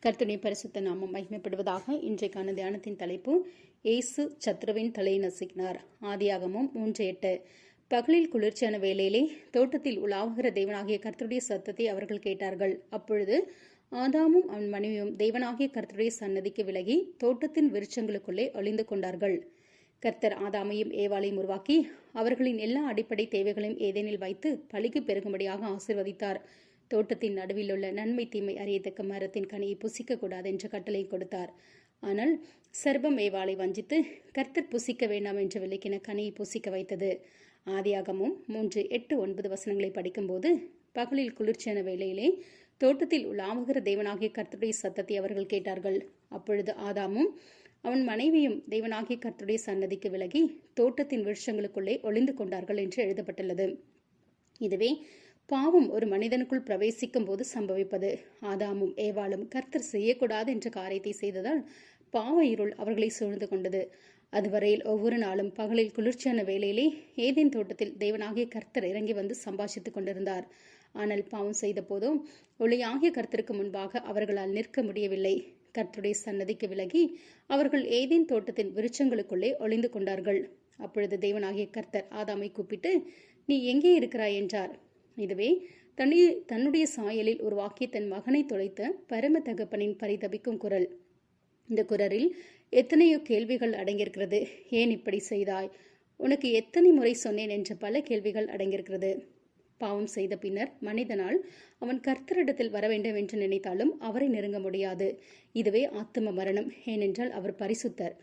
கர்த்தருடைய பரிசுத்த நாமம் மகிமைப்படுவதாக. இன்றைக்கான தியானத்தின் தலைப்பு, இயேசு சத்ருவின் தலையை நசுக்கினார். ஆதியாகமம் 3:8. பகலில் குளிர்ச்சியான வேளையிலே தோட்டத்தில் உலாவுகிற தேவனாகிய கர்த்தருடைய சத்தத்தை அவர்கள் கேட்டார்கள். அப்பொழுது ஆதாமும் அவன் மனைவியும் தேவனாகிய கர்த்தருடைய சன்னதிக்கு விலகி தோட்டத்தின் விருட்சங்களுக்குள்ளே ஒளிந்து கொண்டார்கள். கர்த்தர் ஆதாமையும் ஏவாளையும் உருவாக்கி அவர்களின் எல்லா அடிப்படை தேவைகளையும் ஏதேனில் வைத்து பலிக்கு பெருகும்படியாக ஆசீர்வதித்தார். தோட்டத்தின் நடுவில் உள்ள நன்மை தீமை அறியத்தக்க மரத்தின் கனியை புசிக்க கூடாது என்ற கட்டளை கொடுத்தார். ஆனால் சர்பம் ஏவாளை வஞ்சித்து கர்த்தர் புசிக்க வேண்டாம் என்று விலக்கின கனியை புசிக்க வைத்தது. ஆதியாகமும் 3:8-9 வசனங்களை படிக்கும்போது, பகலில் குளிர்ச்சியான வேளையிலே தோட்டத்தில் உலாவுகிற தேவனாகிய கர்த்தருடைய சத்தத்தை அவர்கள் கேட்டார்கள். அப்பொழுது ஆதாமும் அவன் மனைவியும் தேவனாகிய கர்த்தருடைய சன்னதிக்கு விலகி தோட்டத்தின் விருட்சங்களுக்குள்ளே ஒளிந்து கொண்டார்கள் என்று எழுதப்பட்டுள்ளது. இதுவே பாவம் ஒரு மனிதனுக்குள் பிரவேசிக்கும் போது சம்பவிப்பது. ஆதாமும் ஏவாளும் கர்த்தர் செய்யக்கூடாது என்ற காரியத்தை செய்ததால் பாவ இருள் அவர்களை சூழ்ந்து கொண்டது. அதுவரையில் ஒவ்வொரு நாளும் பகலில் குளிர்ச்சியான வேளையிலே ஏதேன் தோட்டத்தில் தேவனாகிய கர்த்தர் இறங்கி வந்து சம்பாஷித்துக் கொண்டிருந்தார். ஆனால் பாவம் செய்த போதும் ஒளியாகிய கர்த்தருக்கு முன்பாக அவர்களால் நிற்க முடியவில்லை. கர்த்தருடைய சன்னதிக்கு விலகி அவர்கள் ஏதேன் தோட்டத்தின் விருட்சங்களுக்குள்ளே ஒளிந்து கொண்டார்கள். அப்பொழுது தேவனாகிய கர்த்தர் ஆதாமை கூப்பிட்டு, நீ எங்கே இருக்கிறாய் என்றார். இதுவே தன்னுடைய சாயலில் உருவாக்கி தன் மகனை தொலைத்த பரம தகப்பனின் பரிதபிக்கும் குரல். இந்த குரலில் எத்தனையோ கேள்விகள் அடங்கியிருக்கிறது. ஏன் இப்படி செய்தாய்? உனக்கு எத்தனை முறை சொன்னேன் என்ற பல கேள்விகள் அடங்கியிருக்கிறது. பாவம் செய்த பின்னர் மனிதனால் அவன் கர்த்தரிடத்தில் வர வேண்டும் என்று நினைத்தாலும் அவரை நெருங்க முடியாது. இதுவே ஆத்தும மரணம். ஏனென்றால் அவர் பரிசுத்தர்.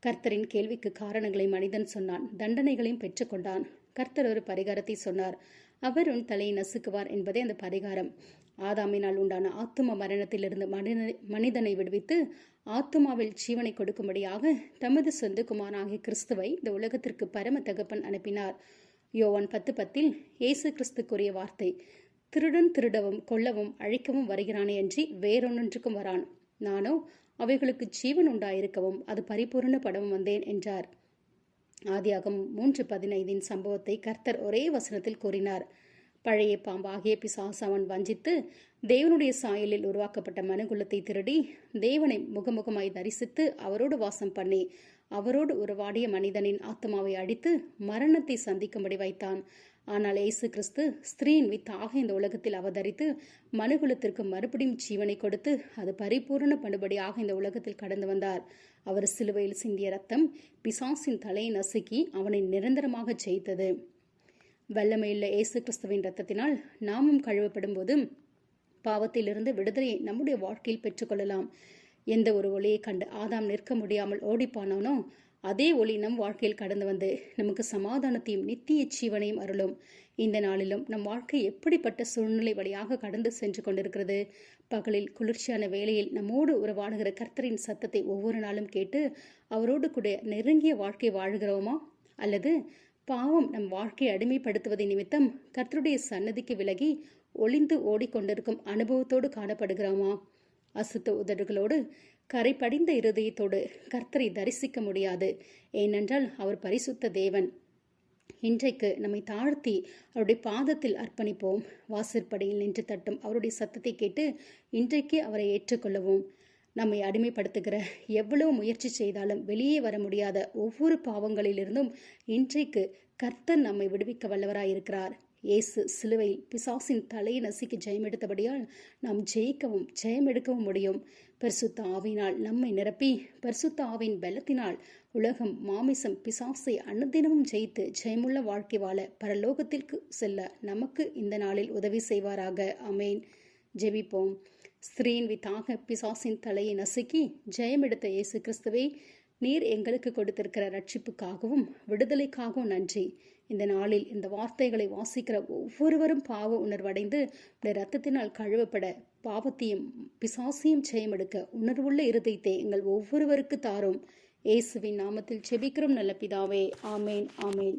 கர்த்தரின் கேள்விக்கு காரணங்களை மனிதன் சொன்னான், தண்டனைகளையும் பெற்றுக்கொண்டான். கர்த்தர் ஒரு பரிகாரத்தை சொன்னார். அவர் உன் தலையை நசுக்குவார் என்பதே அந்த பரிகாரம். ஆதாமினால் உண்டான ஆத்தும மரணத்திலிருந்து மனிதனை விடுவித்து ஆத்துமாவில் ஜீவனை கொடுக்கும்படியாக தமது சொந்த குமாரனாகிய கிறிஸ்துவை இந்த உலகத்திற்கு பரம தகப்பன் அனுப்பினார். யோவான் 10:10 இயேசு கிறிஸ்துக்குரிய வார்த்தை, திருடன் திருடவும் கொல்லவும் அழிக்கவும் வருகிறானே அன்றி வேறொன்றுக்கும் வரான். நானோ அவைகளுக்கு ஜீவன் உண்டாயிருக்கவும் அது பரிபூரணப்படவும் வந்தேன் என்றார். ஆதியாகமம் 3:15 சம்பவத்தை கர்த்தர் ஒரே வசனத்தில் கூறினார். பழைய பாம்பாகிய பிசாசு அவன் வஞ்சித்து தேவனுடைய சாயலில் உருவாக்கப்பட்ட மனுகுலத்தை திருடி தேவனை முகமுகமாய் தரிசித்து அவரோடு வாசம் பண்ணி அவரோடு உறவாடிய மனிதனின் ஆத்மாவை அடித்து மரணத்தை சந்திக்கும்படி வைத்தான். ஆனால் இயேசு கிறிஸ்து ஸ்திரீயின் வித்தாக இந்த உலகத்தில் அவதரித்து மனுகுலத்திற்கு மறுபடியும் ஜீவனை கொடுத்து அது பரிபூர்ண படுபடியாக இந்த உலகத்தில் கடந்து வந்தார். அவர் சிலுவையில் சிந்திய ரத்தம் பிசாசின் தலையை நசுக்கி அவனை நிரந்தரமாக ஜெயித்தது. வல்லமையுள்ள இயேசு கிறிஸ்துவின் ரத்தத்தினால் நாமும் கழுவப்படும் போது பாவத்திலிருந்து விடுதலையை நம்முடைய வாழ்க்கையில் பெற்றுக்கொள்ளலாம். எந்த ஒரு ஒளியை கண்டு ஆதாம் நிற்க முடியாமல் ஓடிப்பானானோ அதே ஒளி நம் வாழ்க்கையில் கடந்து வந்து நமக்கு சமாதானத்தையும் நித்திய ஜீவனையும் அருளும். இந்த நாளிலும் நம் வாழ்க்கை எப்படிப்பட்ட சூழ்நிலை வழியாக கடந்து சென்று கொண்டிருக்கிறது? பகலில் குளிர்ச்சியான வேளையில் நம்மோடு உறவாடுகிற கர்த்தரின் சத்தத்தை ஒவ்வொரு நாளும் கேட்டு அவரோடு கூட நெருங்கிய வாழ்க்கை வாழ்கிறோமா? அல்லது பாவம் நம் வாழ்க்கையை அடிமைப்படுத்துவதை நிமித்தம் கர்த்தருடைய சன்னதிக்கு விலகி ஒளிந்து ஓடிக்கொண்டிருக்கும் அனுபவத்தோடு காணப்படுகிறோமா? அசுத்த உதடுகளோடு கரை படிந்த இருதயத்தோடு கர்த்தரை தரிசிக்க முடியாது. ஏனென்றால் அவர் பரிசுத்த தேவன். இன்றைக்கு நம்மை தாழ்த்தி அவருடைய பாதத்தில் அர்ப்பணிப்போம். வாசற்படியில் நின்று தட்டும் அவருடைய சத்தத்தை கேட்டு இன்றைக்கு அவரை ஏற்றுக்கொள்ளவும். நம்மை அடிமைப்படுத்துகிற எவ்வளவு முயற்சி செய்தாலும் வெளியே வர முடியாத ஒவ்வொரு பாவங்களிலிருந்தும் இன்றைக்கு கர்த்தர் நம்மை விடுவிக்க வல்லவராயிருக்கிறார். இயேசு சிலுவையில் பிசாசின் தலையை நசுக்கி ஜெயமெடுத்தபடியால் நாம் ஜெயிக்கவும் ஜெயமெடுக்கவும் முடியும். பரிசுத்த ஆவியினால் நம்மை நிரப்பி பரிசுத்த ஆவியின் பலத்தினால் உலகம் மாமிசம் பிசாசை அனுதினமும் ஜெயித்து ஜெயமுள்ள வாழ்க்கை வாழ பரலோகத்திற்கு செல்ல நமக்கு இந்த நாளில் உதவி செய்வாராக. ஆமேன். ஜெபிப்போம். ஸ்திரீயின் வித்தாக பிசாசின் தலையை நசுக்கி ஜெயமெடுத்த இயேசு கிறிஸ்துவை, நீர் எங்களுக்கு கொடுத்திருக்கிற ரட்சிப்புக்காகவும் விடுதலைக்காகவும் நன்றி. இந்த நாளில் இந்த வார்த்தைகளை வாசிக்கிற ஒவ்வொருவரும் பாவ உணர்வடைந்து இரத்தத்தினால் கழுவப்பட பாவத்தையும் பிசாசையும் ஜெயமெடுக்க உணர்வுள்ள இருதயத்தை எங்கள் ஒவ்வொருவருக்கு தாரும். இயேசுவின் நாமத்தில் ஜெபிக்கிறோம் நல்ல பிதாவே. ஆமேன், ஆமேன்.